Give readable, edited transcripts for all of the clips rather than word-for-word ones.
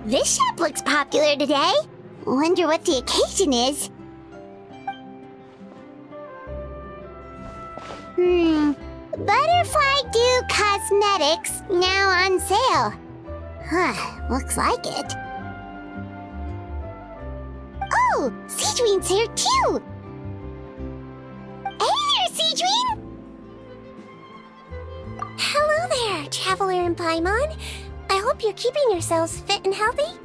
This shop looks popular today. Wonder what the occasion is. Butterfly Dew Cosmetics now on sale. Huh, looks like it. Oh, Seedween's here too! Hey there, Seedween! Hello there, Traveler and Paimon. I hope you're keeping yourselves fit and healthy.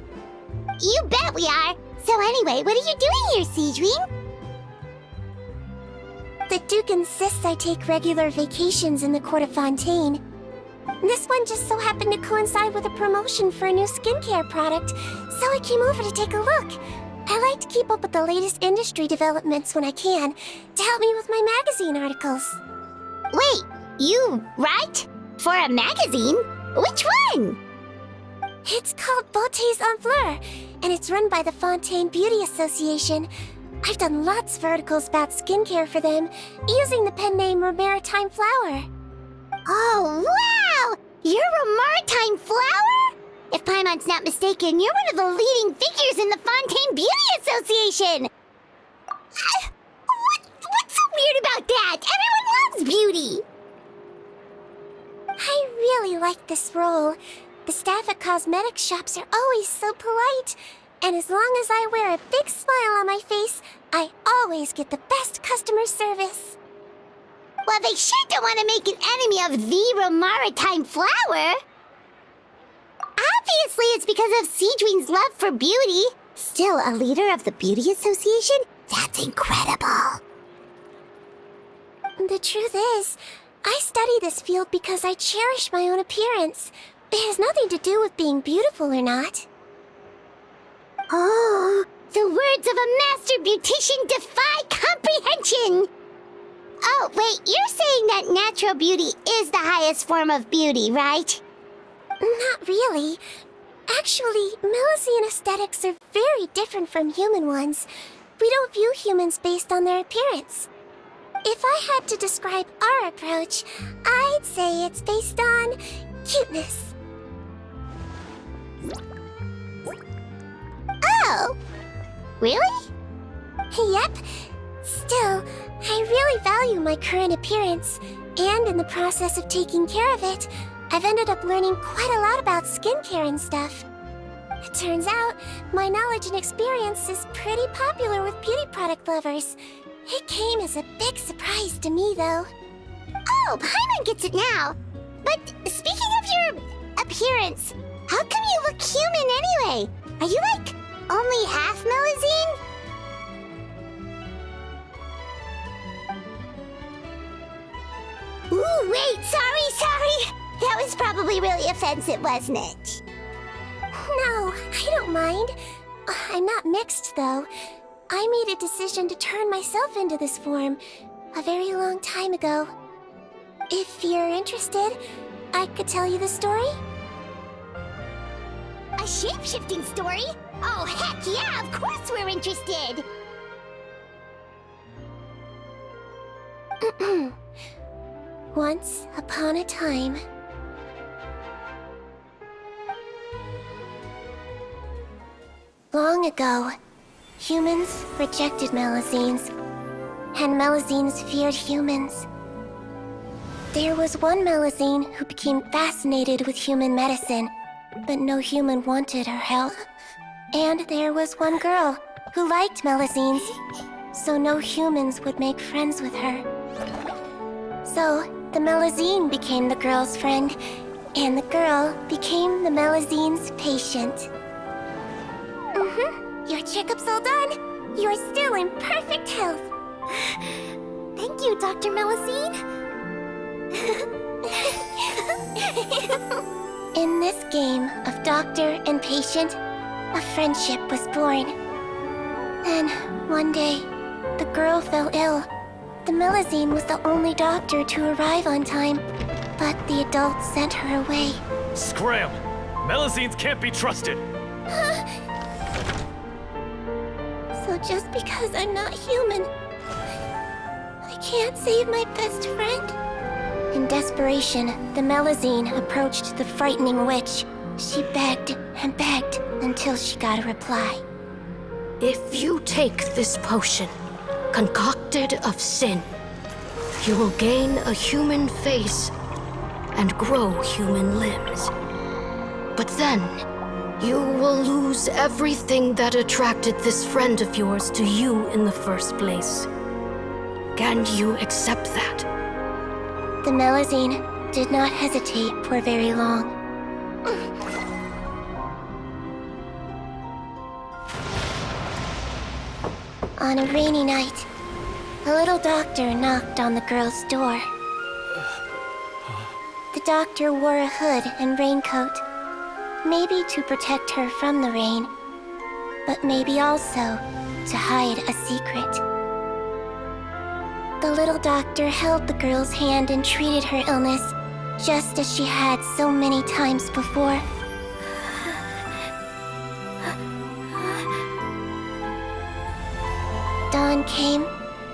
You bet we are! So anyway, what are you doing here, Seedween? The Duke insists I take regular vacations in the Court of Fontaine. This one just so happened to coincide with a promotion for a new skincare product, so I came over to take a look. I like to keep up with the latest industry developments when I can, to help me with my magazine articles. Wait, you write? For a magazine? Which one? It's called Beautés en Fleur, and it's run by the Fontaine Beauty Association. I've done lots of articles about skincare for them, using the pen name Maritime Flower. Oh, wow! You're a Maritime Flower? If Paimon's not mistaken, you're one of the leading figures in the Fontaine Beauty Association! What's so weird about that? Everyone loves beauty! I really like this role. The staff at cosmetic shops are always so polite. And as long as I wear a big smile on my face, I always get the best customer service. Well, they sure don't want to make an enemy of the Maritime Flower. Obviously, it's because of Seedween's love for beauty. Still a leader of the Beauty Association? That's incredible. The truth is, I study this field because I cherish my own appearance. It has nothing to do with being beautiful or not. Oh, the words of a master beautician defy comprehension! Oh, wait, you're saying that natural beauty is the highest form of beauty, right? Not really. Actually, Melusine aesthetics are very different from human ones. We don't view humans based on their appearance. If I had to describe our approach, I'd say it's based on cuteness. Oh, really? Yep. Still, I really value my current appearance, and in the process of taking care of it, I've ended up learning quite a lot about skincare and stuff. It turns out, my knowledge and experience is pretty popular with beauty product lovers. It came as a big surprise to me, though. Oh, Paimon gets it now. But speaking of your appearance, how come you look human anyway? Are you like only half Melusine? Ooh, wait, sorry. That was probably really offensive, wasn't it? No, I don't mind. I'm not mixed, though. I made a decision to turn myself into this form a very long time ago. If you're interested, I could tell you the story. A shape-shifting story? Oh, heck yeah, of course we're interested! Once upon a time... Long ago, humans rejected Melusines, and Melusines feared humans. There was one Melusine who became fascinated with human medicine, but no human wanted her help. And there was one girl who liked Melusines, so no humans would make friends with her. So, the Melusine became the girl's friend, and the girl became the Melusine's patient. Your checkup's all done. You're still in perfect health. Thank you, Dr. Melusine. In this game of doctor and patient, a friendship was born. Then, one day, the girl fell ill. The Melusine was the only doctor to arrive on time, but the adults sent her away. Scram! Melusines can't be trusted! So just because I'm not human, I can't save my best friend? In desperation, the Melusine approached the frightening witch. She begged and begged until she got a reply. If you take this potion, concocted of sin, you will gain a human face and grow human limbs. But then, you will lose everything that attracted this friend of yours to you in the first place. Can you accept that? The Melazine did not hesitate for very long. On a rainy night, a little doctor knocked on the girl's door. The doctor wore a hood and raincoat, maybe to protect her from the rain, but maybe also to hide a secret. The little doctor held the girl's hand and treated her illness, just as she had so many times before. Dawn came,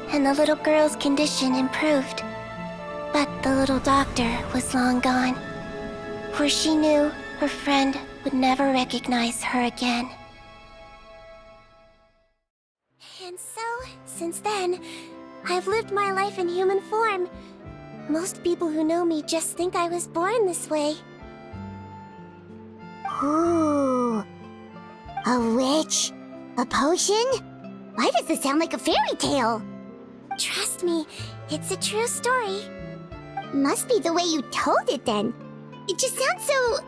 and the little girl's condition improved. But the little doctor was long gone, for she knew her friend would never recognize her again. And so, since then, I've lived my life in human form. Most people who know me just think I was born this way. Ooh. A witch? A potion? Why does this sound like a fairy tale? Trust me, it's a true story. Must be the way you told it then. It just sounds so...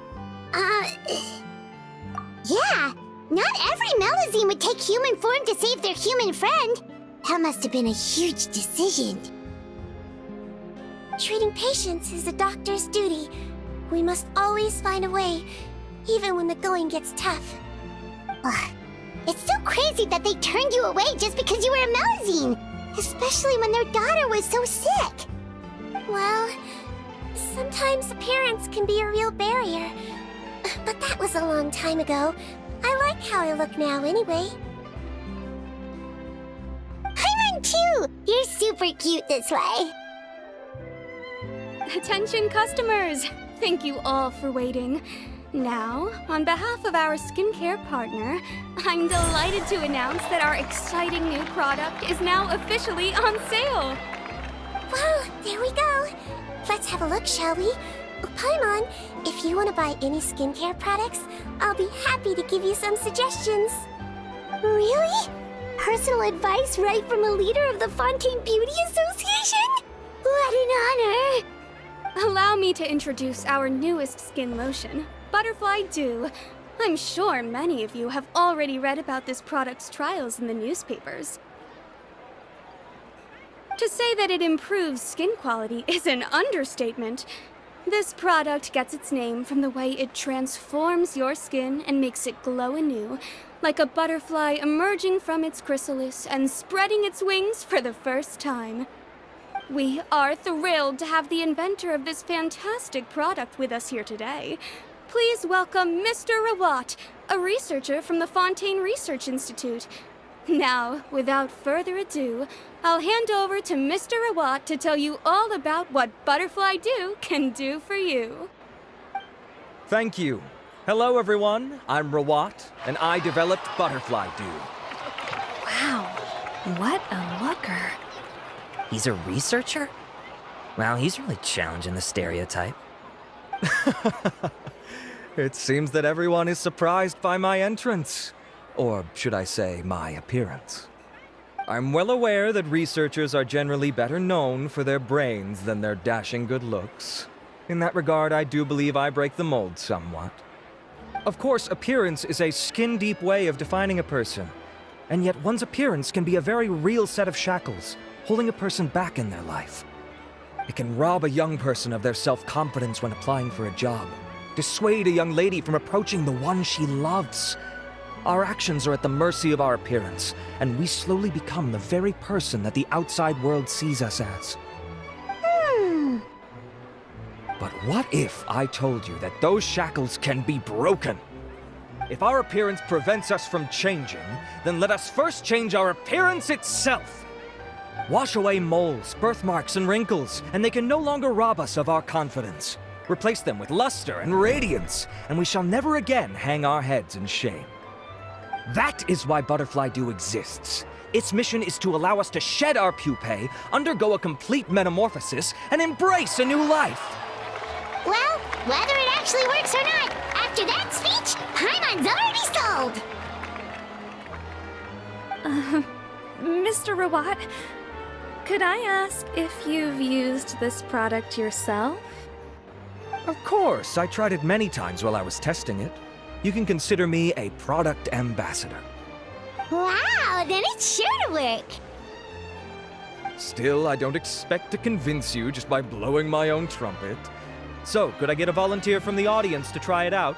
Yeah, not every Melazine would take human form to save their human friend. That must have been a huge decision. Treating patients is a doctor's duty. We must always find a way, even when the going gets tough. Ugh. It's so crazy that they turned you away just because you were a Melazine, especially when their daughter was so sick. Well, sometimes appearance can be a real barrier. But that was a long time ago. I like how I look now anyway. Paimon too! You're super cute this way. Attention customers! Thank you all for waiting. Now, on behalf of our skincare partner, I'm delighted to announce that our exciting new product is now officially on sale! Well, there we go. Let's have a look, shall we? Paimon, if you want to buy any skincare products, I'll be happy to give you some suggestions. Really? Personal advice right from a leader of the Fontaine Beauty Association? What an honor! Allow me to introduce our newest skin lotion, Butterfly Dew. I'm sure many of you have already read about this product's trials in the newspapers. To say that it improves skin quality is an understatement. This product gets its name from the way it transforms your skin and makes it glow anew, like a butterfly emerging from its chrysalis and spreading its wings for the first time. We are thrilled to have the inventor of this fantastic product with us here today. Please welcome Mr. Rawat, a researcher from the Fontaine Research Institute. Now, without further ado, I'll hand over to Mr. Rawat to tell you all about what Butterfly Dew can do for you. Thank you. Hello, everyone. I'm Rawat, and I developed Butterfly Dew. Wow, what a looker. He's a researcher? Wow, he's really challenging the stereotype. It seems that everyone is surprised by my entrance. Or should I say, my appearance. I'm well aware that researchers are generally better known for their brains than their dashing good looks. In that regard, I do believe I break the mold somewhat. Of course, appearance is a skin-deep way of defining a person. And yet one's appearance can be a very real set of shackles, holding a person back in their life. It can rob a young person of their self-confidence when applying for a job, dissuade a young lady from approaching the one she loves. Our actions are at the mercy of our appearance, and we slowly become the very person that the outside world sees us as. But what if I told you that those shackles can be broken? If our appearance prevents us from changing, then let us first change our appearance itself. Wash away moles, birthmarks, and wrinkles, and they can no longer rob us of our confidence. replace them with luster and radiance, and we shall never again hang our heads in shame. That is why Butterfly Dew exists. Its mission is to allow us to shed our pupae, undergo a complete metamorphosis, and embrace a new life. Well, whether it actually works or not, after that speech, Paimon's already sold! Mr. Robot, could I ask if you've used this product yourself? Of course, I tried it many times while I was testing it. You can consider me a product ambassador. Wow, then it's sure to work! Still, I don't expect to convince you just by blowing my own trumpet. So, could I get a volunteer from the audience to try it out?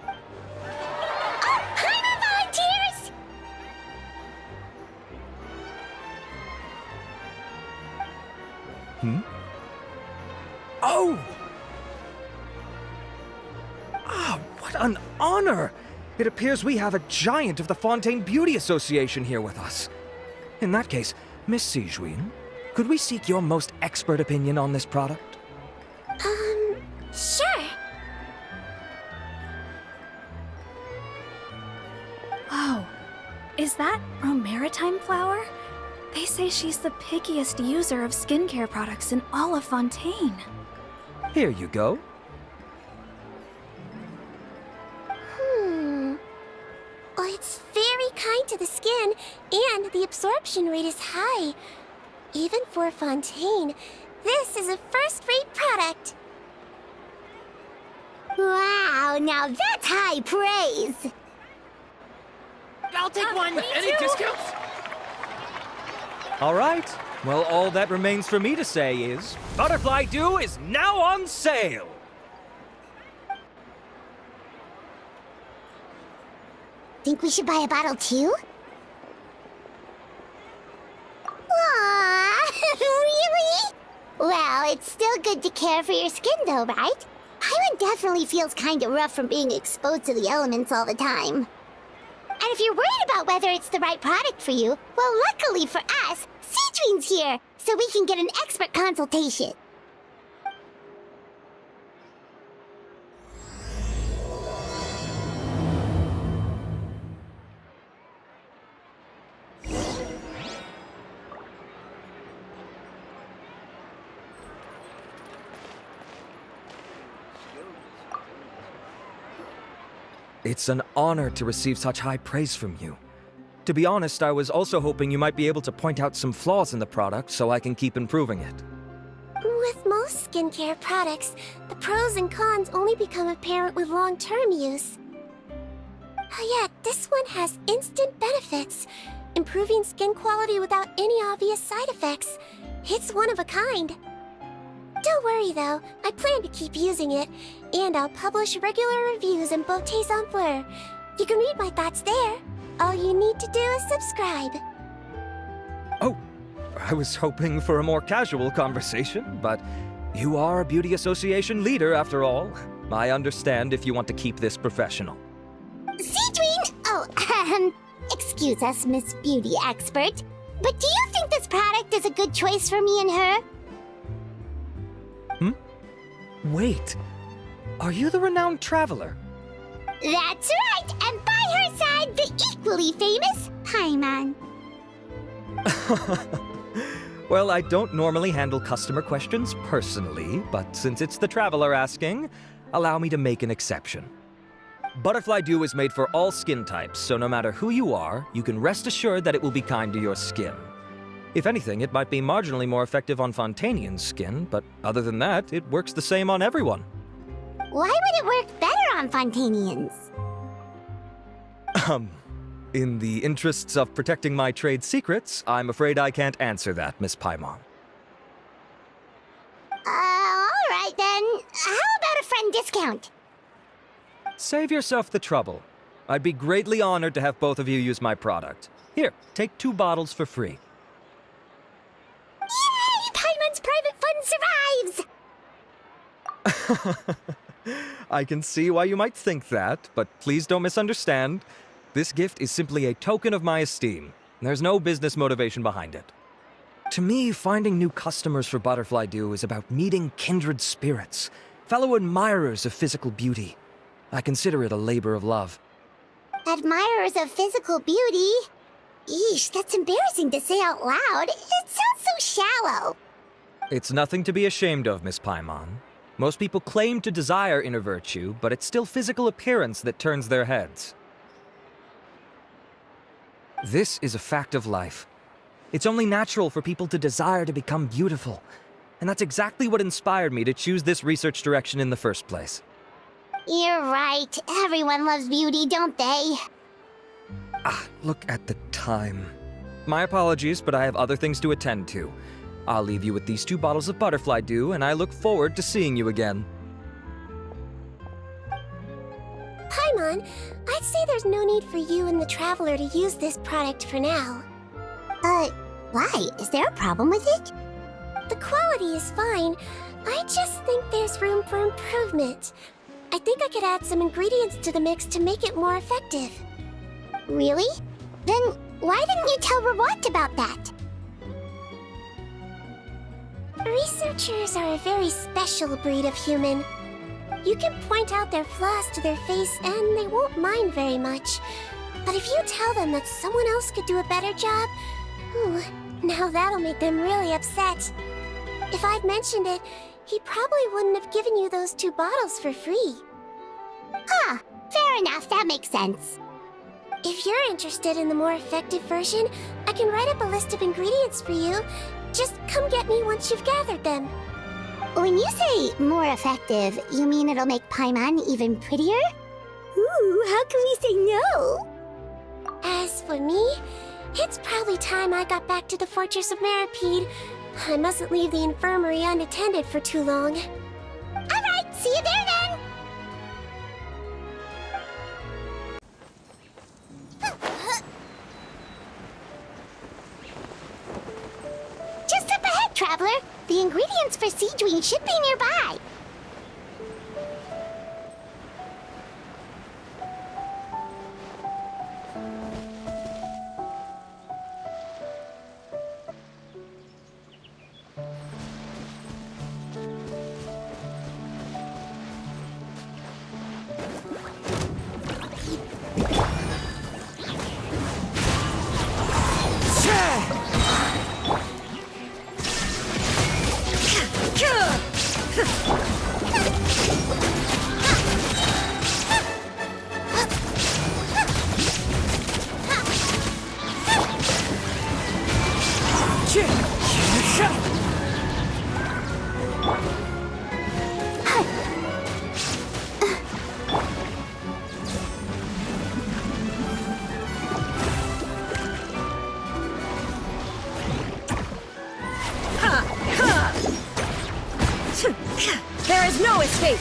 Oh, Paimon volunteers! Oh! Ah, what an honor! It appears we have a giant of the Fontaine Beauty Association here with us. In that case, Miss Sijuin, could we seek your most expert opinion on this product? Sure. Whoa, is that Romeritime flower? They say she's the pickiest user of skincare products in all of Fontaine. Here you go. Well, it's very kind to the skin, and the absorption rate is high. Even for Fontaine, this is a first-rate product. Wow, now that's high praise! I'll take one. Any discounts? All right. Well, all that remains for me to say is, Butterfly Dew is now on sale! Think we should buy a bottle too? Aww, really? Well, it's still good to care for your skin though, right? Paimon definitely feels kinda rough from being exposed to the elements all the time. And if you're worried about whether it's the right product for you, well, luckily for us, Sijuin's here, so we can get an expert consultation. It's an honor to receive such high praise from you. To be honest, I was also hoping you might be able to point out some flaws in the product so I can keep improving it. With most skincare products, the pros and cons only become apparent with long-term use. Yet, this one has instant benefits, improving skin quality without any obvious side effects. It's one of a kind. Don't worry though, I plan to keep using it, and I'll publish regular reviews in Beauté Sans Fleur. You can read my thoughts there. All you need to do is subscribe. Oh, I was hoping for a more casual conversation, but you are a beauty association leader after all. I understand if you want to keep this professional. Sijuin! Oh, excuse us, Miss Beauty Expert, but do you think this product is a good choice for me and her? Wait, are you the renowned traveler? That's right, and by her side, the equally famous Paimon. Well, I don't normally handle customer questions personally, but since it's the traveler asking, allow me to make an exception. Butterfly Dew is made for all skin types, so no matter who you are, you can rest assured that it will be kind to your skin. If anything, it might be marginally more effective on Fontainian's skin, but other than that, it works the same on everyone. Why would it work better on Fontainians? In the interests of protecting my trade secrets, I'm afraid I can't answer that, Miss Paimon. Alright then. How about a friend discount? Save yourself the trouble. I'd be greatly honored to have both of you use my product. Here, take 2 bottles for free. Yay! Paimon's private fund survives! I can see why you might think that, but please don't misunderstand. This gift is simply a token of my esteem. There's no business motivation behind it. To me, finding new customers for Butterfly Dew is about meeting kindred spirits, fellow admirers of physical beauty. I consider it a labor of love. Admirers of physical beauty? Eesh, that's embarrassing to say out loud. It sounds so shallow. It's nothing to be ashamed of, Miss Paimon. Most people claim to desire inner virtue, but it's still physical appearance that turns their heads. This is a fact of life. It's only natural for people to desire to become beautiful. And that's exactly what inspired me to choose this research direction in the first place. You're right. Everyone loves beauty, don't they? Look at the time. My apologies, but I have other things to attend to. I'll leave you with these 2 bottles of Butterfly Dew, and I look forward to seeing you again. Paimon, I'd say there's no need for you and the Traveler to use this product for now. Why? Is there a problem with it? The quality is fine. I just think there's room for improvement. I think I could add some ingredients to the mix to make it more effective. Really? Then why didn't you tell Rawat about that? Researchers are a very special breed of human. You can point out their flaws to their face and they won't mind very much. But if you tell them that someone else could do a better job, now that'll make them really upset. If I'd mentioned it, he probably wouldn't have given you those 2 bottles for free. Fair enough, that makes sense. If you're interested in the more effective version, I can write up a list of ingredients for you. Just come get me once you've gathered them. When you say more effective, you mean it'll make Paimon even prettier? Ooh, how can we say no? As for me, it's probably time I got back to the Fortress of Meripede. I mustn't leave the infirmary unattended for too long. Alright, see you there then! Just up ahead, Traveler. The ingredients for Seedwing should be nearby. There is no escape!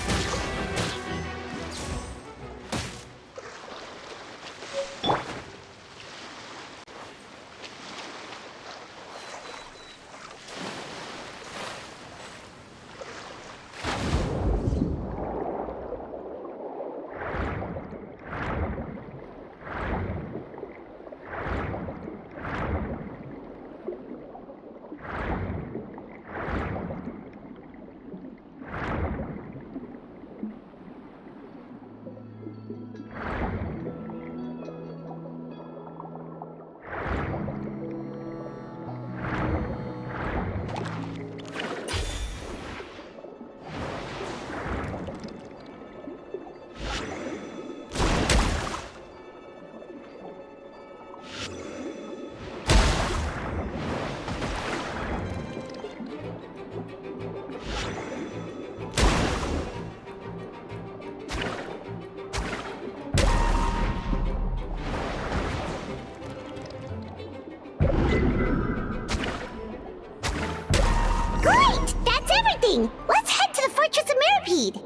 Great! That's everything! Let's head to the Fortress of Meripede!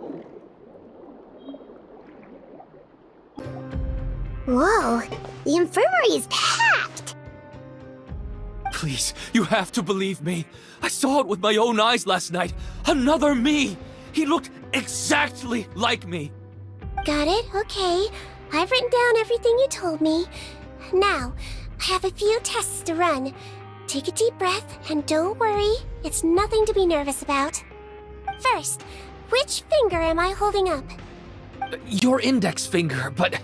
Whoa, the infirmary is packed! Please, you have to believe me. I saw it with my own eyes last night. Another me! He looked exactly like me. Got it? Okay. I've written down everything you told me. Now, I have a few tests to run. Take a deep breath and don't worry, it's nothing to be nervous about. First, which finger am I holding up? Your index finger, but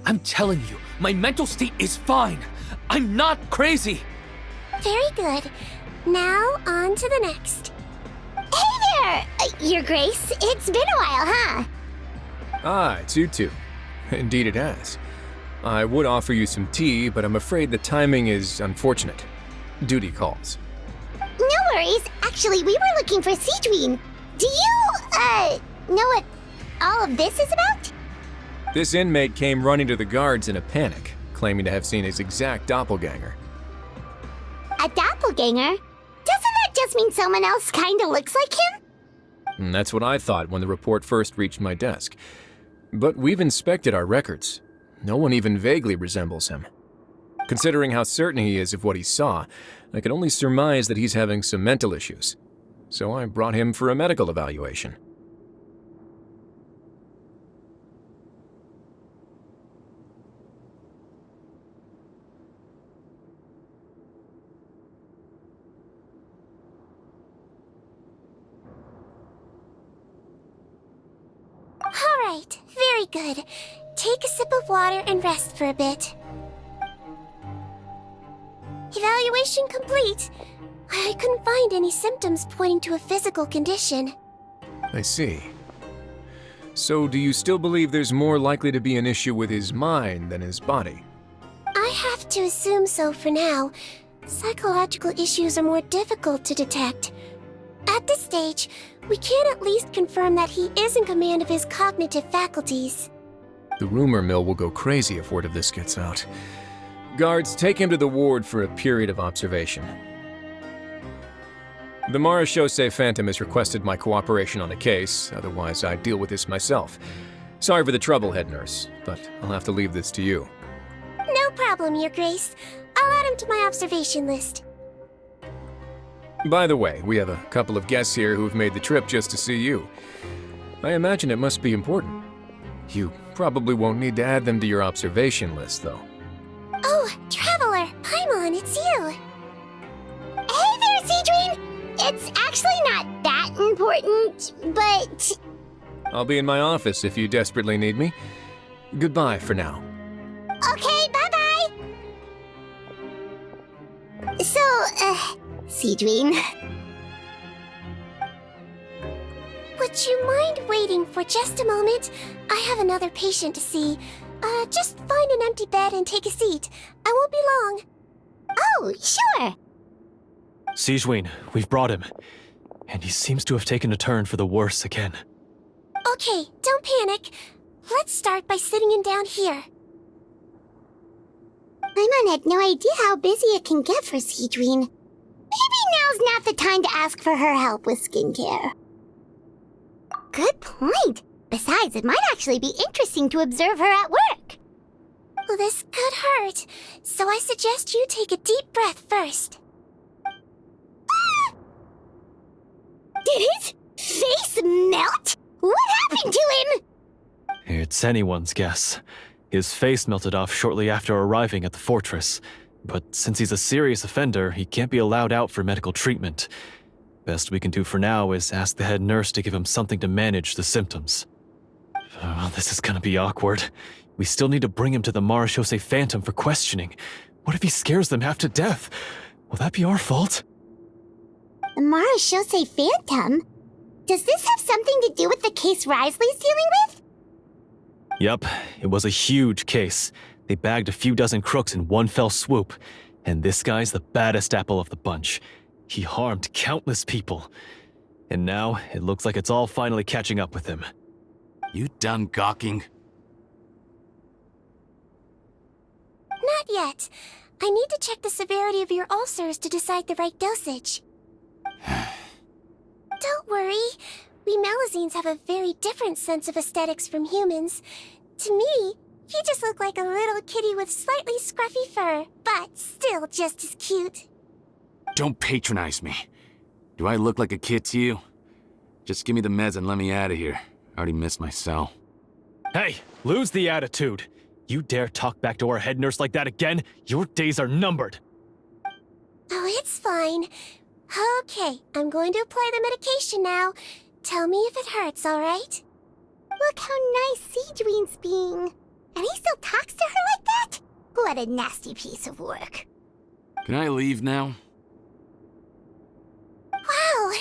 I'm telling you, my mental state is fine. I'm not crazy. Very good. Now, on to the next. Hey there, Your Grace. It's been a while, huh? Ah, it's you two. Indeed it has. I would offer you some tea, but I'm afraid the timing is unfortunate. Duty calls. No worries. Actually, we were looking for Sidween. Do you, know what all of this is about? This inmate came running to the guards in a panic, claiming to have seen his exact doppelganger. A doppelganger? Doesn't that just mean someone else kinda looks like him? And that's what I thought when the report first reached my desk. But we've inspected our records. No one even vaguely resembles him. Considering how certain he is of what he saw, I can only surmise that he's having some mental issues. So I brought him for a medical evaluation. All right, very good. Take a sip of water and rest for a bit. Evaluation complete. I couldn't find any symptoms pointing to a physical condition. I see. So do you still believe there's more likely to be an issue with his mind than his body? I have to assume so for now. Psychological issues are more difficult to detect. At this stage, we can at least confirm that he is in command of his cognitive faculties. The rumor mill will go crazy if word of this gets out. Guards, take him to the ward for a period of observation. The Marechaussee Phantom has requested my cooperation on a case, otherwise I'd deal with this myself. Sorry for the trouble, head nurse, but I'll have to leave this to you. No problem, Your Grace. I'll add him to my observation list. By the way, we have a couple of guests here who've made the trip just to see you. I imagine it must be important. You probably won't need to add them to your observation list, though. Oh, Traveler! Paimon, it's you! Hey there, Sidween! It's actually not that important, but... I'll be in my office if you desperately need me. Goodbye for now. Okay, bye-bye! So, Sidween... Would you mind waiting for just a moment? I have another patient to see. Just find an empty bed and take a seat. I won't be long. Oh, sure! Sidween, we've brought him. And he seems to have taken a turn for the worse again. Okay, don't panic. Let's start by sitting him down here. Paimon had no idea how busy it can get for Sidween. Maybe now's not the time to ask for her help with skincare. Good point. Besides, it might actually be interesting to observe her at work. Well, this could hurt, so I suggest you take a deep breath first. Did his face melt? What happened to him? It's anyone's guess. His face melted off shortly after arriving at the fortress. But since he's a serious offender, he can't be allowed out for medical treatment. Best we can do for now is ask the head nurse to give him something to manage the symptoms. Oh, this is gonna be awkward. We still need to bring him to the Marechaussee Phantom for questioning. What if he scares them half to death? Will that be our fault? The Marechaussee Phantom? Does this have something to do with the case Risley's dealing with? Yep, it was a huge case. They bagged a few dozen crooks in one fell swoop. And this guy's the baddest apple of the bunch. He harmed countless people. And now, it looks like it's all finally catching up with him. You done gawking? Not yet. I need to check the severity of your ulcers to decide the right dosage. Don't worry. We Melazines have a very different sense of aesthetics from humans. To me, he just looked like a little kitty with slightly scruffy fur, but still just as cute. Don't patronize me. Do I look like a kid to you? Just give me the meds and let me out of here. I already missed my cell. Hey, lose the attitude. You dare talk back to our head nurse like that again? Your days are numbered. Oh, it's fine. Okay, I'm going to apply the medication now. Tell me if it hurts, alright? Look how nice Siegeween's being. And he still talks to her like that? What a nasty piece of work. Can I leave now? Wow,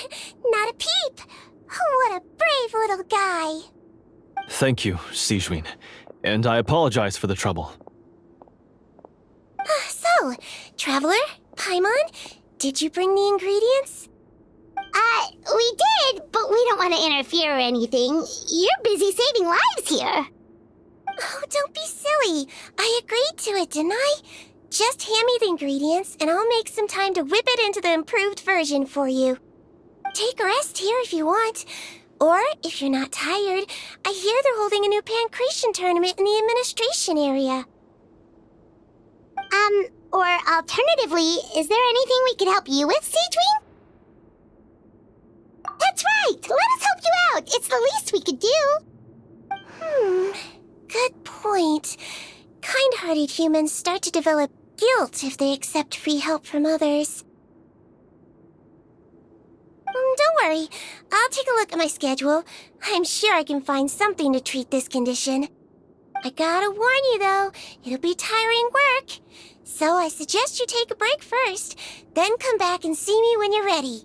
not a peep. What a brave little guy. Thank you, Siegeween. And I apologize for the trouble. So, Traveler, Paimon, did you bring the ingredients? We did, but we don't want to interfere or anything. You're busy saving lives here. Oh, don't be silly. I agreed to it, didn't I? Just hand me the ingredients, and I'll make some time to whip it into the improved version for you. Take a rest here if you want. Or, if you're not tired, I hear they're holding a new pancreation tournament in the administration area. Or alternatively, is there anything we could help you with, Siegeween? That's right! Let us help you out! It's the least we could do! Good point. Kind-hearted humans start to develop guilt if they accept free help from others. Don't worry. I'll take a look at my schedule. I'm sure I can find something to treat this condition. I gotta warn you, though, it'll be tiring work. So I suggest you take a break first, then come back and see me when you're ready.